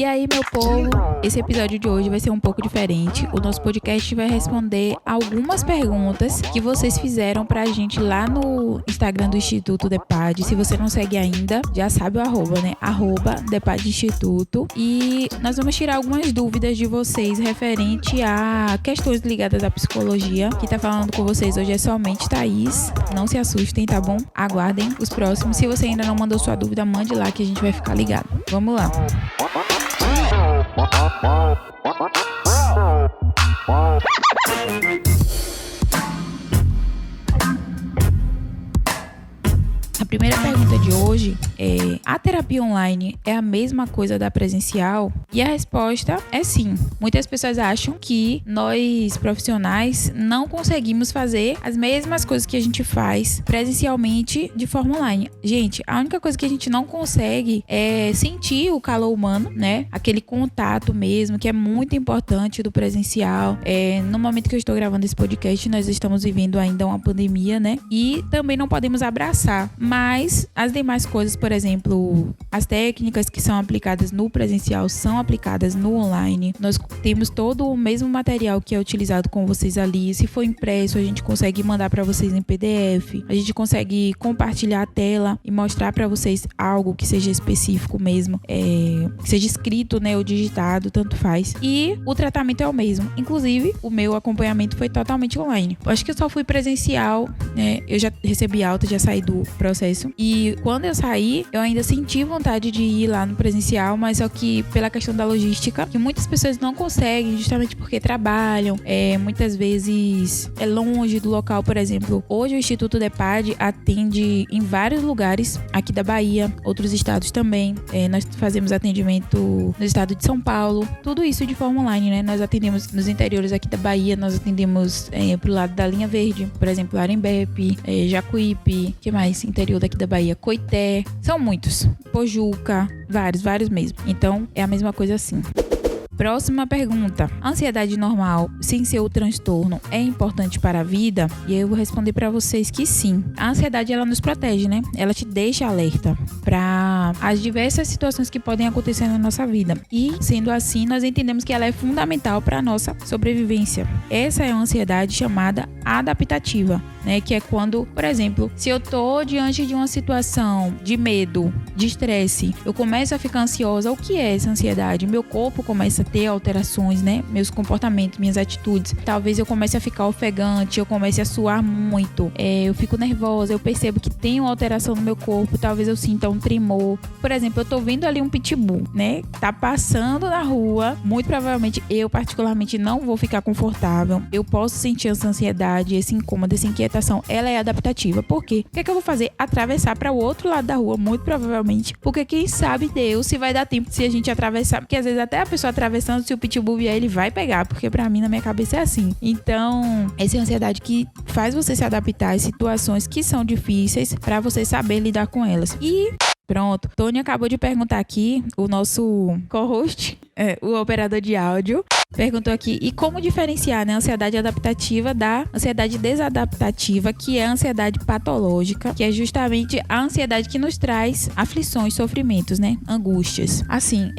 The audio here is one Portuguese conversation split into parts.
E aí, meu povo, esse episódio de hoje vai ser um pouco diferente. O nosso podcast vai responder algumas perguntas que vocês fizeram pra gente lá no Instagram do Instituto DEPAD. Se você não segue ainda, já sabe o arroba, né? @DEPAD Instituto. E nós vamos tirar algumas dúvidas de vocês referente a questões ligadas à psicologia. Quem tá falando com vocês hoje é somente Thaís. Não se assustem, tá bom? Aguardem os próximos. Se você ainda não mandou sua dúvida, mande lá que a gente vai ficar ligado. Vamos lá. A primeira pergunta de hoje é: a terapia online é a mesma coisa da presencial? E a resposta é sim. Muitas pessoas acham que nós profissionais não conseguimos fazer as mesmas coisas que a gente faz presencialmente de forma online. Gente, a única coisa que a gente não consegue é sentir o calor humano, né? Aquele contato mesmo, que é muito importante do presencial. No momento que eu estou gravando esse podcast, nós estamos vivendo ainda uma pandemia, né? E também não podemos abraçar. Mas as demais coisas, por exemplo, as técnicas que são aplicadas no presencial são aplicadas no online. Nós temos todo o mesmo material que é utilizado com vocês ali. Se for impresso, a gente consegue mandar para vocês em PDF. A gente consegue compartilhar a tela e mostrar para vocês algo que seja específico mesmo, que seja escrito, né, ou digitado, tanto faz. E o tratamento é o mesmo. Inclusive, o meu acompanhamento foi totalmente online. Eu acho que eu só fui presencial, né? Eu já recebi alta, já saí do processo. E quando eu saí, eu ainda senti vontade de ir lá no presencial, mas só que pela questão da logística, que muitas pessoas não conseguem, justamente porque trabalham, muitas vezes é longe do local. Por exemplo, hoje o Instituto DEPAD atende em vários lugares aqui da Bahia, outros estados também. Nós fazemos atendimento no estado de São Paulo, tudo isso de forma online, né? Nós atendemos nos interiores aqui da Bahia, nós atendemos pro lado da linha verde, por exemplo, Arembepe, Jacuípe, que mais? Interior daqui da Bahia, Coité, são muitos, Pojuca, vários mesmo. Então é a mesma coisa assim. Próxima pergunta: a ansiedade normal, sem ser o transtorno, é importante para a vida? E eu vou responder para vocês que sim. A ansiedade, ela nos protege, né? Ela te deixa alerta para as diversas situações que podem acontecer na nossa vida. E, sendo assim, nós entendemos que ela é fundamental para a nossa sobrevivência. Essa é uma ansiedade chamada adaptativa, né? Que é quando, por exemplo, se eu tô diante de uma situação de medo, de estresse, eu começo a ficar ansiosa. O que é essa ansiedade? Meu corpo começa a ter alterações, né? Meus comportamentos, minhas atitudes. Talvez eu comece a ficar ofegante, eu comece a suar muito, eu fico nervosa, eu percebo que tem uma alteração no meu corpo, talvez eu sinta um tremor. Por exemplo, eu tô vendo ali um pitbull, né? Tá passando na rua, muito provavelmente eu particularmente não vou ficar confortável. Eu posso sentir essa ansiedade, esse incômodo, essa inquietação. Ela é adaptativa. Por quê? O que é que eu vou fazer? Atravessar para o outro lado da rua, muito provavelmente, porque quem sabe Deus se vai dar tempo se a gente atravessar, porque às vezes até a pessoa atravessando, se o pitbull vier, ele vai pegar, porque pra mim, na minha cabeça, é assim. Então, essa é a ansiedade que faz você se adaptar às situações que são difíceis pra você saber lidar com elas. E pronto, Tony acabou de perguntar aqui, o nosso co-host, o operador de áudio, perguntou aqui: e como diferenciar, né, a ansiedade adaptativa da ansiedade desadaptativa, que é a ansiedade patológica, que é justamente a ansiedade que nos traz aflições, sofrimentos, né, angústias. Assim,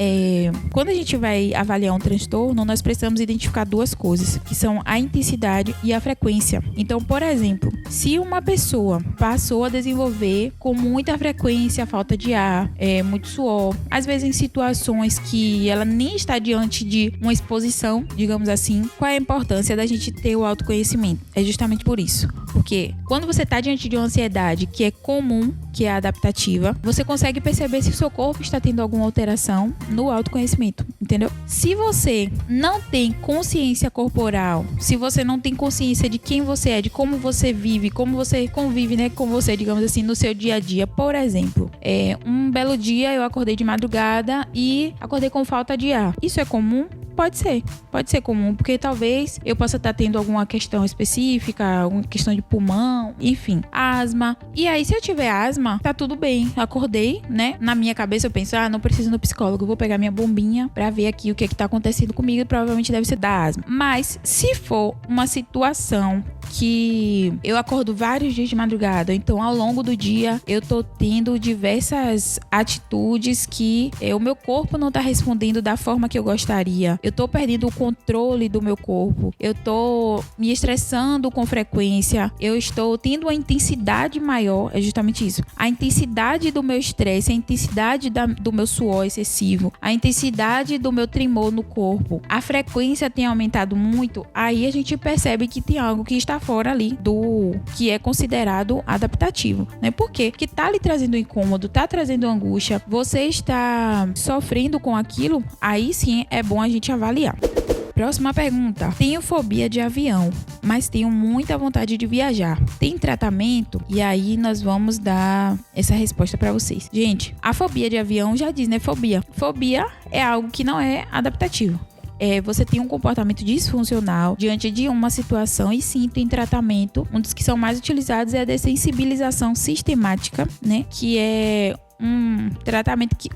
quando a gente vai avaliar um transtorno, nós precisamos identificar duas coisas, que são a intensidade e a frequência. Então, por exemplo, se uma pessoa passou a desenvolver com muita frequência falta de ar, muito suor, às vezes em situações que ela nem está diante de uma exposição, digamos assim, qual é a importância da gente ter o autoconhecimento? É justamente por isso. Porque quando você está diante de uma ansiedade que é comum, que é adaptativa, você consegue perceber se o seu corpo está tendo alguma alteração no autoconhecimento, entendeu? Se você não tem consciência corporal, se você não tem consciência de quem você é, de como você vive, como você convive, né, com você, digamos assim, no seu dia a dia. Por exemplo, um belo dia eu acordei de madrugada e acordei com falta de ar. Isso é comum? pode ser comum, porque talvez eu possa estar tendo alguma questão específica, alguma questão de pulmão, enfim, asma. E aí, se eu tiver asma, tá tudo bem. Acordei, né? Na minha cabeça eu penso, não preciso ir no psicólogo, eu vou pegar minha bombinha pra ver aqui o que é que tá acontecendo comigo, e provavelmente deve ser da asma. Mas se for uma situação que eu acordo vários dias de madrugada, então ao longo do dia eu tô tendo diversas atitudes que o meu corpo não tá respondendo da forma que eu gostaria, eu tô perdendo o controle do meu corpo, eu tô me estressando com frequência, eu estou tendo uma intensidade maior, é justamente isso, a intensidade do meu estresse, a intensidade do meu suor excessivo, a intensidade do meu tremor no corpo, a frequência tem aumentado muito, aí a gente percebe que tem algo que está fora ali do que é considerado adaptativo, né? Por quê? Porque tá lhe trazendo incômodo, tá trazendo angústia, você está sofrendo com aquilo, aí sim é bom a gente avaliar. Próxima pergunta. Tenho fobia de avião, mas tenho muita vontade de viajar. Tem tratamento? E aí nós vamos dar essa resposta pra vocês. Gente, a fobia de avião já diz, né? Fobia. Fobia é algo que não é adaptativo. Você tem um comportamento disfuncional diante de uma situação e sim tem tratamento. Um dos que são mais utilizados é a dessensibilização sistemática, né? Que é um tratamento que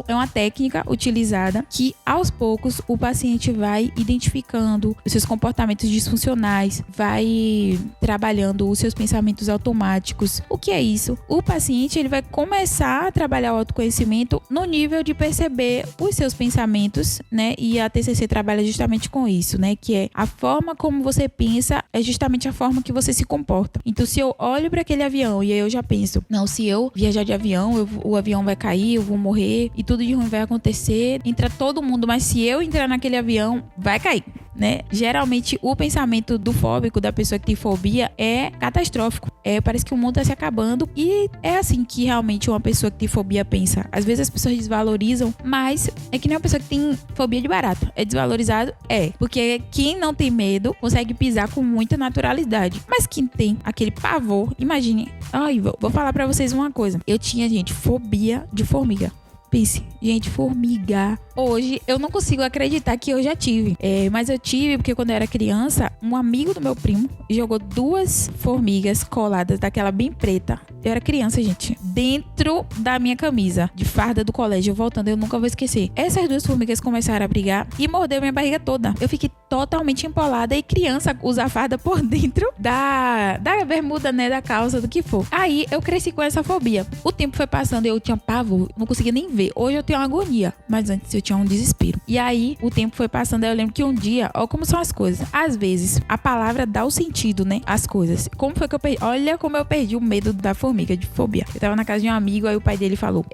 é uma técnica utilizada que aos poucos o paciente vai identificando os seus comportamentos disfuncionais, vai trabalhando os seus pensamentos automáticos. O que é isso? O paciente ele vai começar a trabalhar o autoconhecimento no nível de perceber os seus pensamentos, né? E a TCC trabalha justamente com isso, né? Que é a forma como você pensa é justamente a forma que você se comporta. Então, se eu olho para aquele avião e aí eu já penso, não, se eu viajar de avião, o avião vai cair, eu vou morrer e tudo de ruim vai acontecer. Entra todo mundo, mas se eu entrar naquele avião, vai cair, né? Geralmente o pensamento do fóbico, da pessoa que tem fobia, é catastrófico. Parece que o mundo tá se acabando e é assim que realmente uma pessoa que tem fobia pensa. Às vezes as pessoas desvalorizam, mas é que nem uma pessoa que tem fobia de barato. É desvalorizado? Porque quem não tem medo consegue pisar com muita naturalidade. Mas quem tem aquele pavor, imagine. Vou falar pra vocês uma coisa. Eu tinha, gente, fobia de formiga. Pense, gente, formiga. Hoje eu não consigo acreditar que eu já tive. Mas eu tive porque quando eu era criança, um amigo do meu primo jogou 2 formigas coladas daquela bem preta. Eu era criança, gente. Dentro da minha camisa de farda do colégio. Voltando, eu nunca vou esquecer. Essas 2 formigas começaram a brigar e mordeu minha barriga toda. Eu fiquei totalmente empolada e criança usa farda por dentro da bermuda, né? Da calça, do que for. Aí eu cresci com essa fobia. O tempo foi passando e eu tinha pavor. Não conseguia nem ver. Hoje eu tenho uma agonia. Mas antes eu tinha um desespero. E aí o tempo foi passando. Aí eu lembro que um dia, ó como são as coisas. Às vezes a palavra dá o sentido, né? As coisas. Como foi que eu perdi? Olha como eu perdi o medo da formiga, de fobia. Eu tava na casa de um amigo, aí o pai dele falou: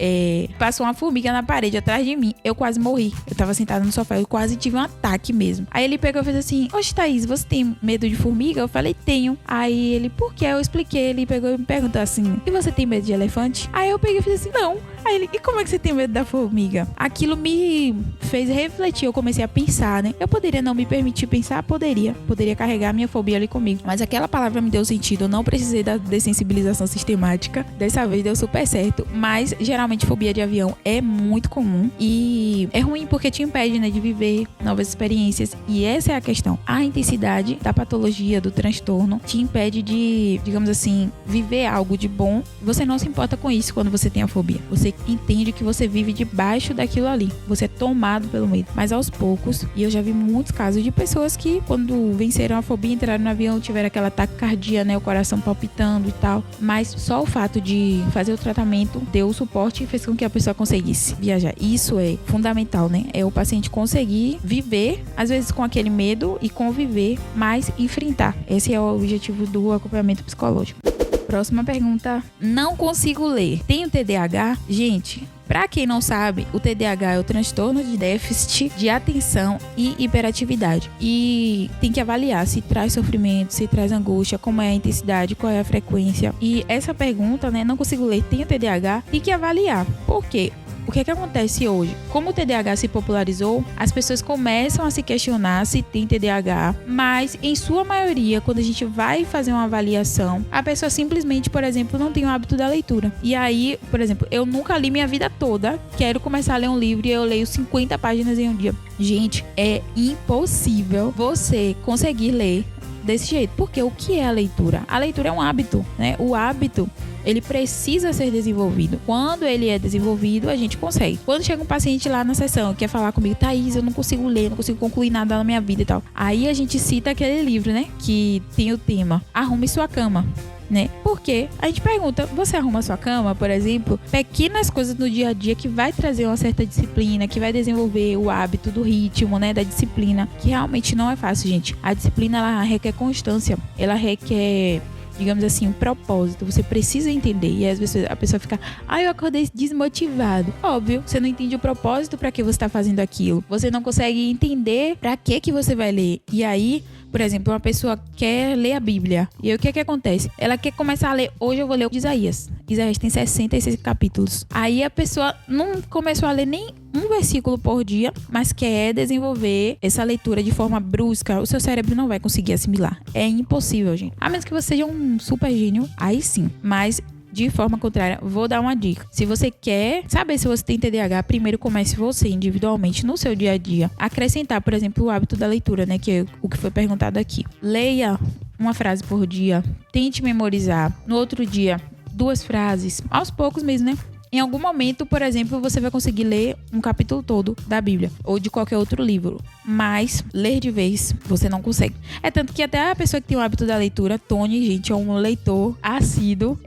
passou uma formiga na parede atrás de mim. Eu quase morri. Eu tava sentada no sofá, eu quase tive um ataque mesmo. Aí ele pegou e fez assim: oxe, Thaís, você tem medo de formiga? Eu falei: tenho. Aí ele: por quê? Eu expliquei. Ele pegou e me perguntou assim: e você tem medo de elefante? Aí eu peguei e fiz assim: não. Aí ele: e como é que você tem medo da formiga? Aquilo me fez refletir, eu comecei a pensar, né? Eu poderia não me permitir pensar? Poderia carregar a minha fobia ali comigo, mas aquela palavra me deu sentido, eu não precisei da dessensibilização sistemática, dessa vez deu super certo, mas geralmente fobia de avião é muito comum e é ruim porque te impede, né, de viver novas experiências, e essa é a questão, a intensidade da patologia, do transtorno, te impede de, digamos assim, viver algo de bom, você não se importa com isso quando você tem a fobia, você entende que você vive debaixo daquilo ali, você é tomado pelo medo, mas aos poucos, e eu já vi muitos casos de pessoas que quando venceram a fobia, entraram no avião, tiveram aquela taquicardia, né, o coração palpitando e tal, mas só o fato de fazer o tratamento deu o suporte e fez com que a pessoa conseguisse viajar. Isso é fundamental, né, é o paciente conseguir viver, às vezes com aquele medo e conviver, mas enfrentar. Esse é o objetivo do acompanhamento psicológico. Próxima pergunta. Não consigo ler. Tenho TDAH? Gente, pra quem não sabe, o TDAH é o transtorno de déficit de atenção e hiperatividade. E tem que avaliar se traz sofrimento, se traz angústia, como é a intensidade, qual é a frequência. E essa pergunta, né, não consigo ler, tenho TDAH, tem que avaliar. Por quê? o que é que acontece hoje? Como o TDAH se popularizou, as pessoas começam a se questionar se tem TDAH, mas em sua maioria, quando a gente vai fazer uma avaliação, a pessoa simplesmente, por exemplo, não tem o hábito da leitura. E aí, por exemplo, eu nunca li minha vida toda, quero começar a ler um livro e eu leio 50 páginas em um dia. Gente, é impossível você conseguir ler desse jeito, porque o que é a leitura? A leitura é um hábito, né? O hábito, ele precisa ser desenvolvido. Quando ele é desenvolvido, a gente consegue. Quando chega um paciente lá na sessão, quer falar comigo, Thaís, eu não consigo ler, não consigo concluir nada na minha vida e tal. Aí a gente cita aquele livro, né? Que tem o tema Arrume Sua Cama. Né? Porque a gente pergunta, você arruma sua cama, por exemplo? Pequenas coisas no dia a dia que vai trazer uma certa disciplina, que vai desenvolver o hábito do ritmo, né? Da disciplina, que realmente não é fácil, gente. A disciplina, ela requer constância, ela requer, digamos assim, um propósito. Você precisa entender. E às vezes a pessoa fica, eu acordei desmotivado. Óbvio, você não entende o propósito para que você está fazendo aquilo. Você não consegue entender para que você vai ler. E aí, por exemplo, uma pessoa quer ler a Bíblia. E aí o que é que acontece? Ela quer começar a ler. Hoje eu vou ler o de Isaías. Isaías tem 66 capítulos. Aí a pessoa não começou a ler nem um versículo por dia, mas quer desenvolver essa leitura de forma brusca. O seu cérebro não vai conseguir assimilar. É impossível, gente. A menos que você seja um super gênio, aí sim. Mas de forma contrária, vou dar uma dica. Se você quer saber se você tem TDAH, primeiro comece você individualmente no seu dia a dia. Acrescentar, por exemplo, o hábito da leitura, né? Que é o que foi perguntado aqui. Leia uma frase por dia. Tente memorizar. No outro dia, 2 frases. Aos poucos mesmo, né? Em algum momento, por exemplo, você vai conseguir ler um capítulo todo da Bíblia ou de qualquer outro livro. Mas ler de vez, você não consegue. É tanto que até a pessoa que tem o hábito da leitura, Tony, gente, é um leitor assíduo.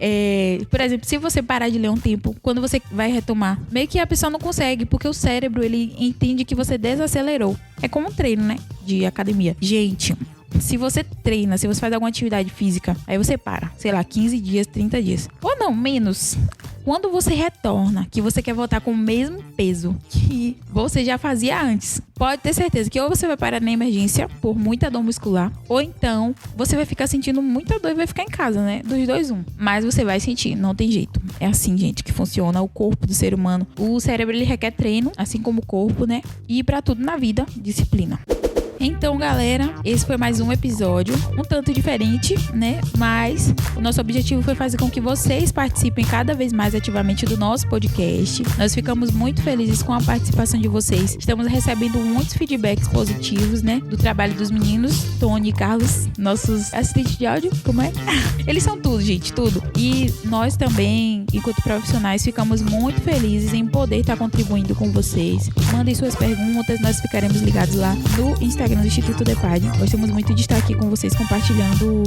Por exemplo, se você parar de ler um tempo, quando você vai retomar, meio que a pessoa não consegue, porque o cérebro, ele entende que você desacelerou. É como um treino, né? De academia. Gente, se você treina, se você faz alguma atividade física, aí você para, sei lá, 15 dias, 30 dias. Ou não, menos. Quando você retorna, que você quer voltar com o mesmo peso que você já fazia antes, pode ter certeza que ou você vai parar na emergência por muita dor muscular, ou então você vai ficar sentindo muita dor e vai ficar em casa, né? Dos dois, um. Mas você vai sentir, não tem jeito. É assim, gente, que funciona o corpo do ser humano. O cérebro, ele requer treino, assim como o corpo, né? E pra tudo na vida, disciplina. Então, galera, esse foi mais um episódio, um tanto diferente, né? Mas o nosso objetivo foi fazer com que vocês participem cada vez mais ativamente do nosso podcast. Nós ficamos muito felizes com a participação de vocês. Estamos recebendo muitos feedbacks positivos, né? Do trabalho dos meninos, Tony e Carlos, nossos assistentes de áudio, como é? Eles são tudo, gente, tudo. E nós também, enquanto profissionais, ficamos muito felizes em poder estar contribuindo com vocês. Mandem suas perguntas, nós ficaremos ligados lá no Instagram do Instituto DEPAD. Gostamos muito de estar aqui com vocês compartilhando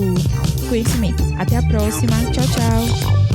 conhecimento. Até a próxima. Tchau, tchau.